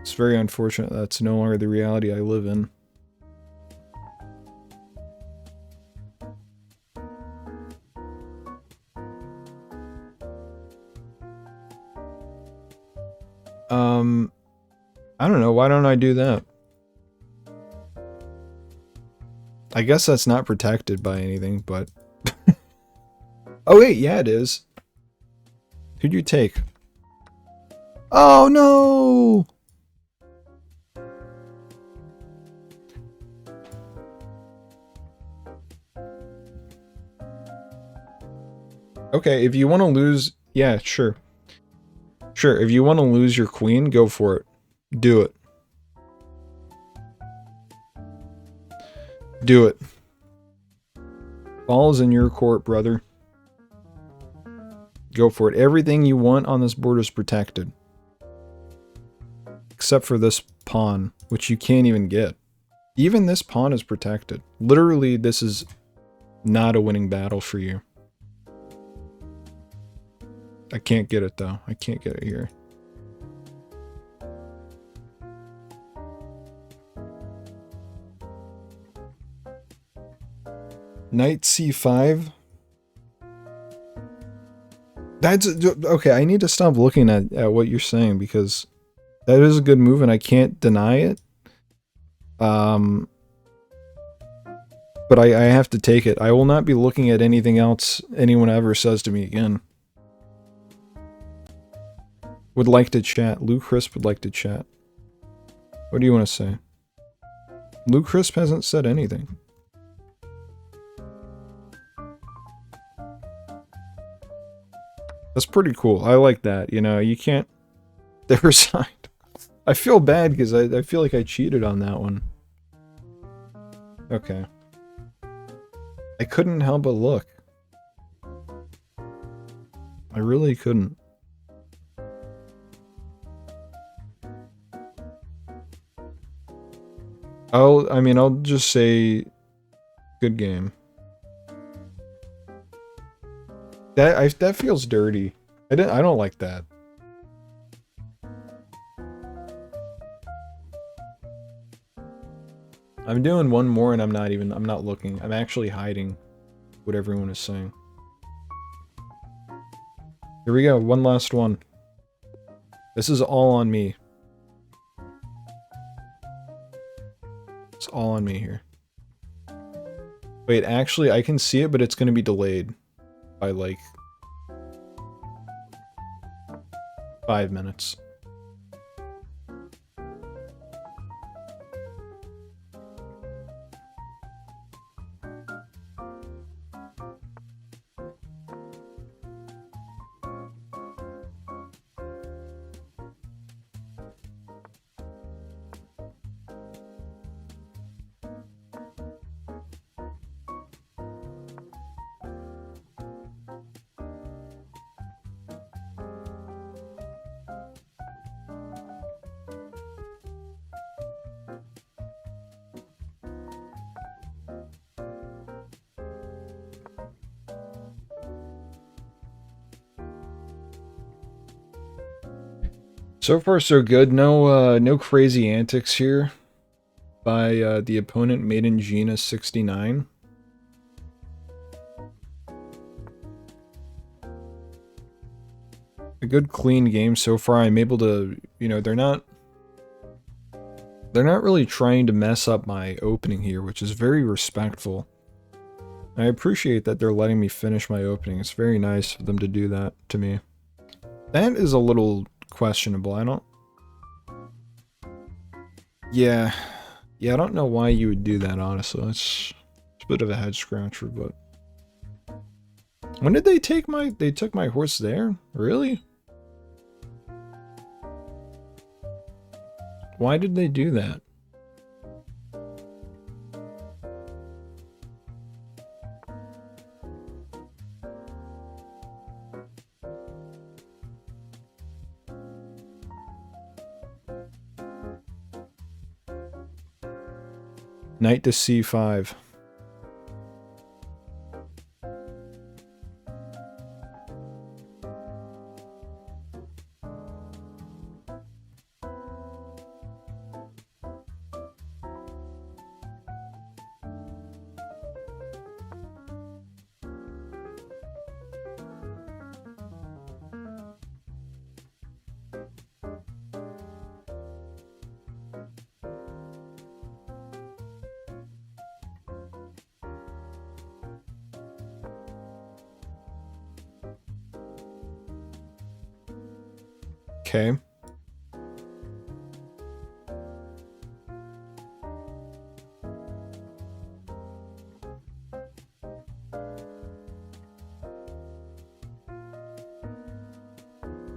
It's very unfortunate that's no longer the reality I live in. I don't know. Why don't I do that? I guess that's not protected by anything, but... Oh wait, yeah it is. Who'd you take? Oh no! Okay, if you want to lose... Yeah, sure. Sure, if you want to lose your queen, go for it. Do it. Do it. Ball's in your court, brother. Go for it. Everything you want on this board is protected. Except for this pawn, which you can't even get. Even this pawn is protected. Literally, this is not a winning battle for you. I can't get it, though. I can't get it here. Knight c5. That's okay. I need to stop looking at what you're saying because that is a good move and I can't deny it. But I have to take it. I will not be looking at anything else anyone ever says to me again. Would like to chat. Lou Crisp would like to chat. What do you want to say? Lou Crisp hasn't said anything. That's pretty cool. I like that. You know, you can't... They resigned. I feel bad because I feel like I cheated on that one. Okay. I couldn't help but look. I really couldn't. I'll just say good game. That feels dirty. I don't like that. I'm doing one more and I'm not looking. I'm actually hiding what everyone is saying. Here we go, one last one. This is all on me. It's all on me here. Wait, actually I can see it, but it's gonna be delayed by like 5 minutes. So far, so good. No crazy antics here by the opponent, Maiden Gina 69. A good clean game so far. I'm able to, they're not really trying to mess up my opening here, which is very respectful. I appreciate that they're letting me finish my opening. It's very nice of them to do that to me. That is a little questionable. Yeah, I don't know why you would do that, honestly. It's a bit of a head scratcher, but... When did they take they took my horse there? Really? Why did they do that? Knight to c5. Okay.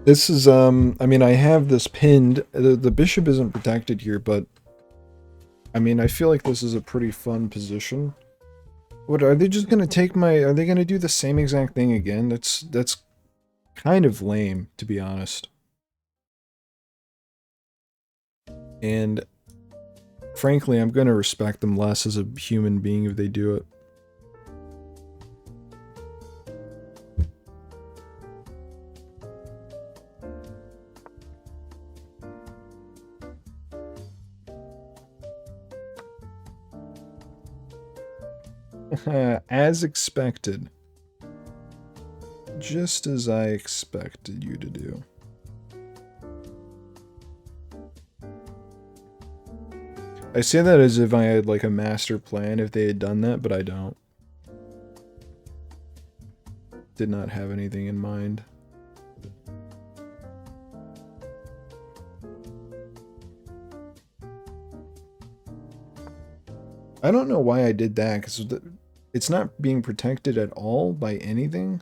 This is, I mean, I have this pinned. The bishop isn't protected here, but... I mean, I feel like this is a pretty fun position. What, are they just gonna take my... Are they gonna do the same exact thing again? That's kind of lame, to be honest. And frankly, I'm going to respect them less as a human being if they do it. As expected. Just as I expected you to do. I say that as if I had like a master plan if they had done that, but I don't. Did not have anything in mind. I don't know why I did that, because it's not being protected at all by anything.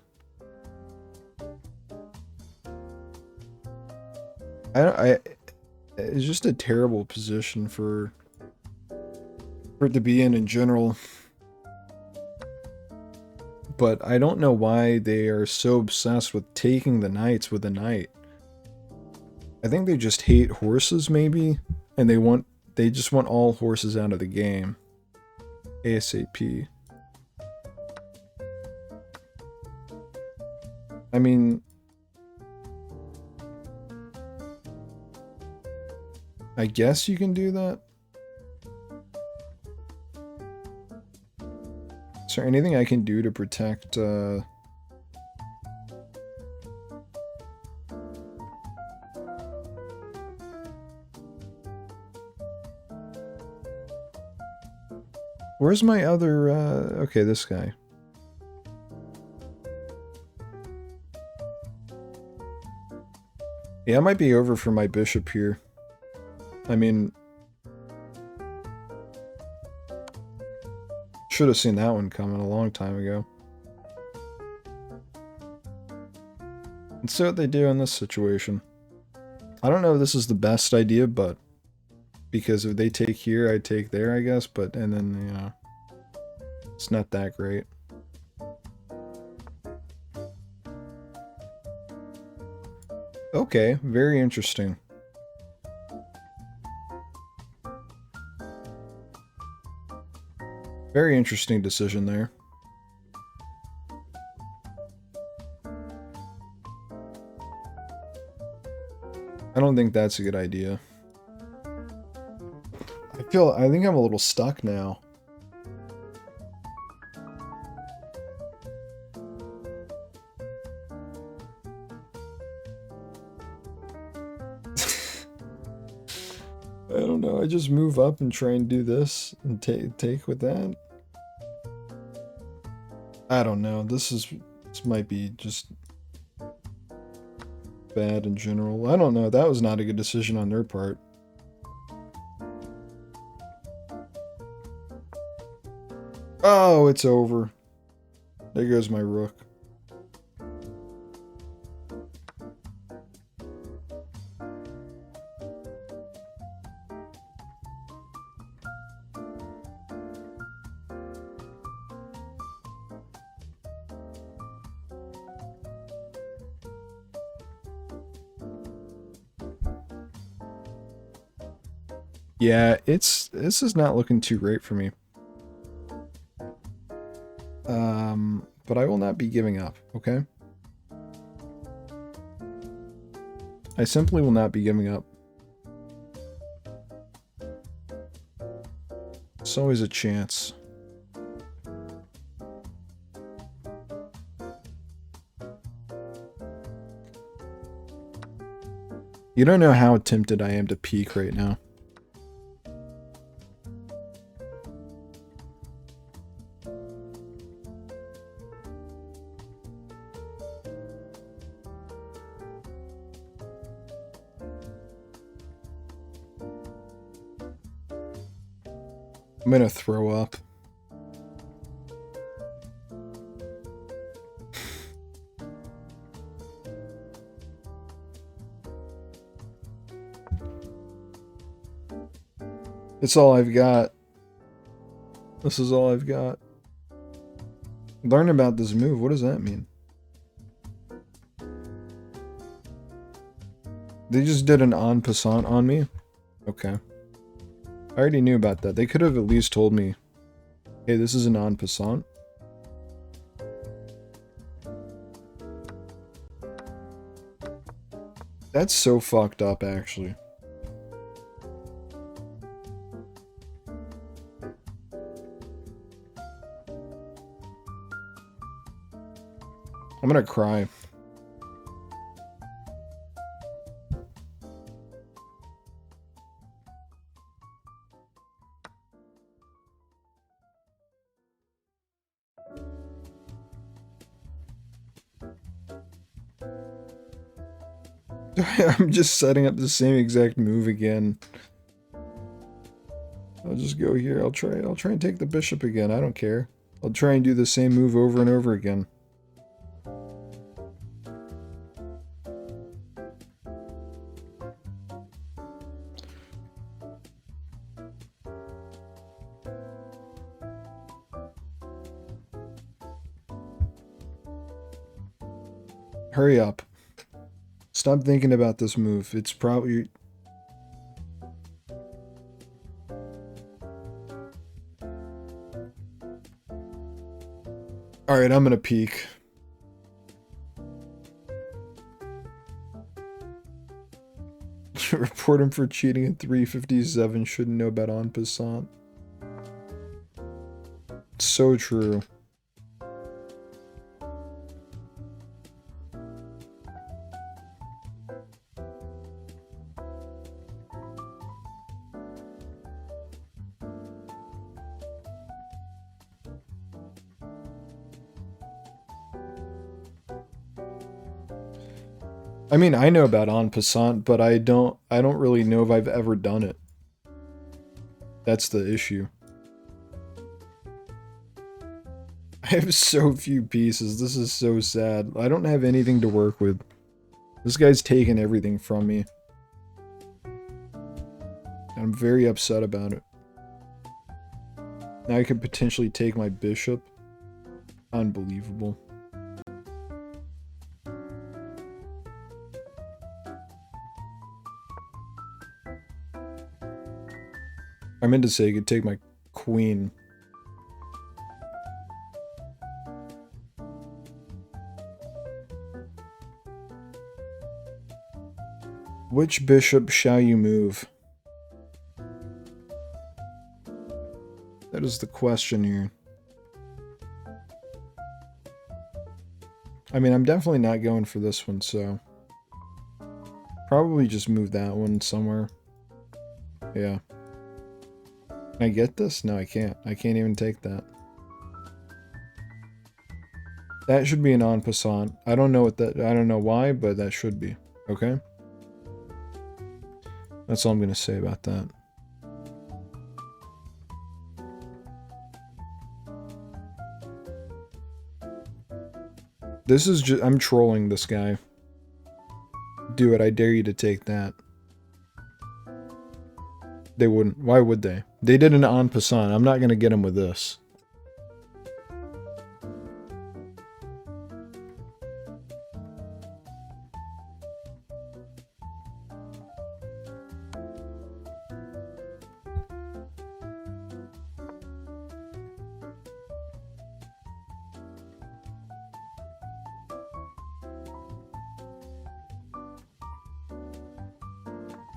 It's just a terrible position for it to be in general. But I don't know why they are so obsessed with taking the knights with a knight. I think they just hate horses, maybe, and they just want all horses out of the game. ASAP. I mean, I guess you can do that. Is there anything I can do to protect, Where's my other, okay, this guy. Yeah, I might be over for my bishop here. I mean... Should have seen that one coming a long time ago. Let's see what they do in this situation. I don't know if this is the best idea, but... Because if they take here, I take there, I guess, but... And then, you know... It's not that great. Okay, very interesting. Very interesting decision there. I don't don't think that's a good idea. I think I'm a little stuck now. I don't know, I just move up and try and do this and take with that. I don't know, this might be just bad in general. I don't know, that was not a good decision on their part. Oh, it's over. There goes my rook. Yeah, this is not looking too great for me. But I will not be giving up, okay? I simply will not be giving up. It's always a chance. You don't know how tempted I am to peek right now. I'm gonna throw up. It's all I've got. This is all I've got. Learn about this move. What does that mean? They just did an en passant on me? Okay. I already knew about that. They could have at least told me, hey, this is an en passant. That's so fucked up, actually. I'm gonna cry. I'm just setting up the same exact move again. I'll just go here. I'll try and take the bishop again. I don't care. I'll try and do the same move over and over again. Hurry up. Stop thinking about this move. It's probably... Alright, I'm gonna peek. Report him for cheating at 357. Shouldn't know about en passant. So true. I mean, I know about en passant, but I don't really know if I've ever done it. That's the issue. I have so few pieces. This is so sad. I don't have anything to work with. This guy's taken everything from me. I'm very upset about it. Now I could potentially take my bishop. Unbelievable. I meant to say you could take my queen. Which bishop shall you move? That is the question here. I mean, I'm definitely not going for this one, so... Probably just move that one somewhere. Yeah. Can I get this? No, I can't. I can't even take that. That should be an en passant. I don't know what that... I don't know why, but that should be. Okay? That's all I'm gonna say about that. This is just... I'm trolling this guy. Do it, I dare you to take that. They wouldn't. Why would they? They did an en passant. I'm not gonna get him with this.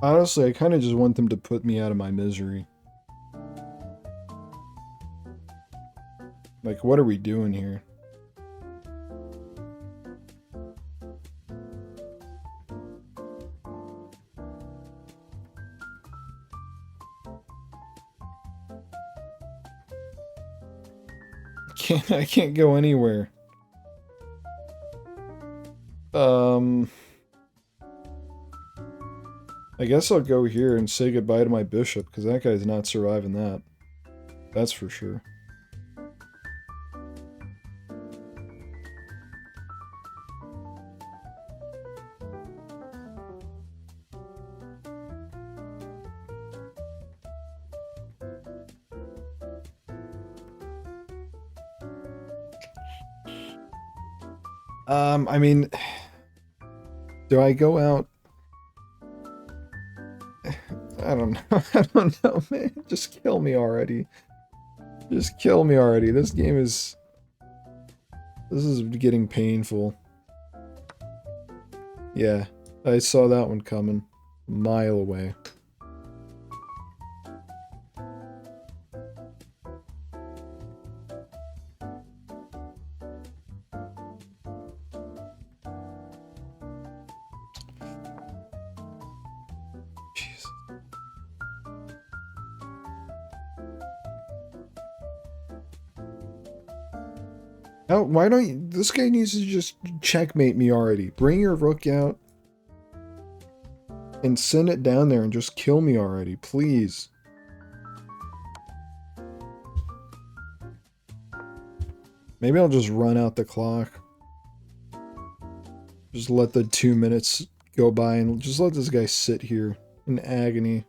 Honestly, I kind of just want them to put me out of my misery. Like, what are we doing here? I can't go anywhere. I guess I'll go here and say goodbye to my bishop, because that guy's not surviving that. That's for sure. I mean, do I go out? I don't know. I don't know, man. Just kill me already. Just kill me already. This game is... This is getting painful. Yeah, I saw that one coming. A mile away. Oh, why don't you... This guy needs to just checkmate me already. Bring your rook out. And send it down there and just kill me already, please. Maybe I'll just run out the clock. Just let the 2 minutes go by and just let this guy sit here in agony.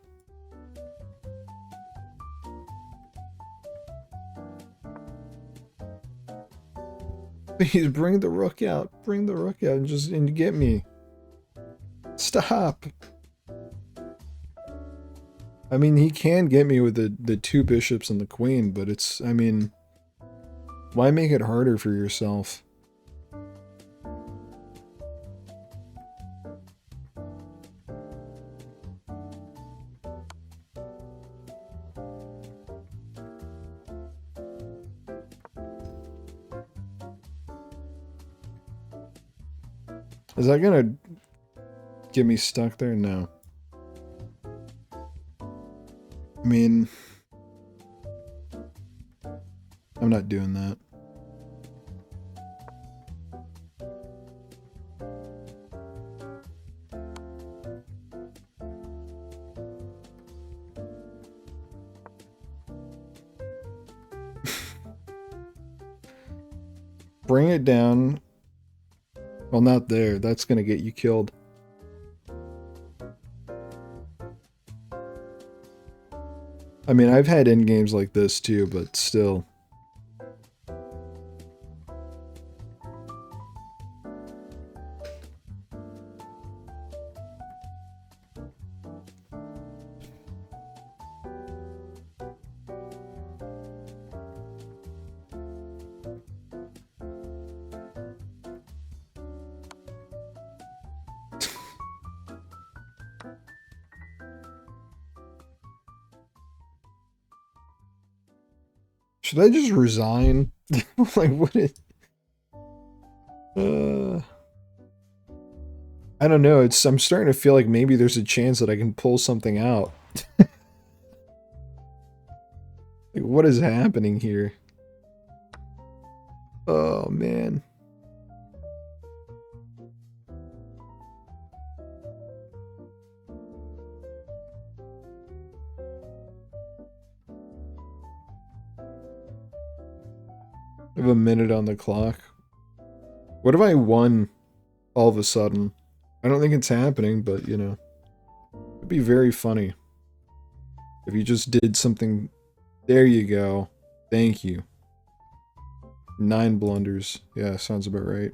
Please bring the rook out. Bring the rook out and just get me. Stop. I mean, he can get me with the 2 bishops and the queen, but it's, I mean, why make it harder for yourself? Is that gonna get me stuck there? No. I mean, I'm not doing that. Bring it down. Well, not there. That's gonna get you killed. I mean, I've had endgames like this too, but still. Should I just resign? Like, what is... I don't know, I'm starting to feel like maybe there's a chance that I can pull something out. Like, what is happening here? Oh, man. I have a minute on the clock. What if I won all of a sudden? I don't think it's happening, but, you know. It'd be very funny. If you just did something... There you go. Thank you. 9 blunders. Yeah, sounds about right.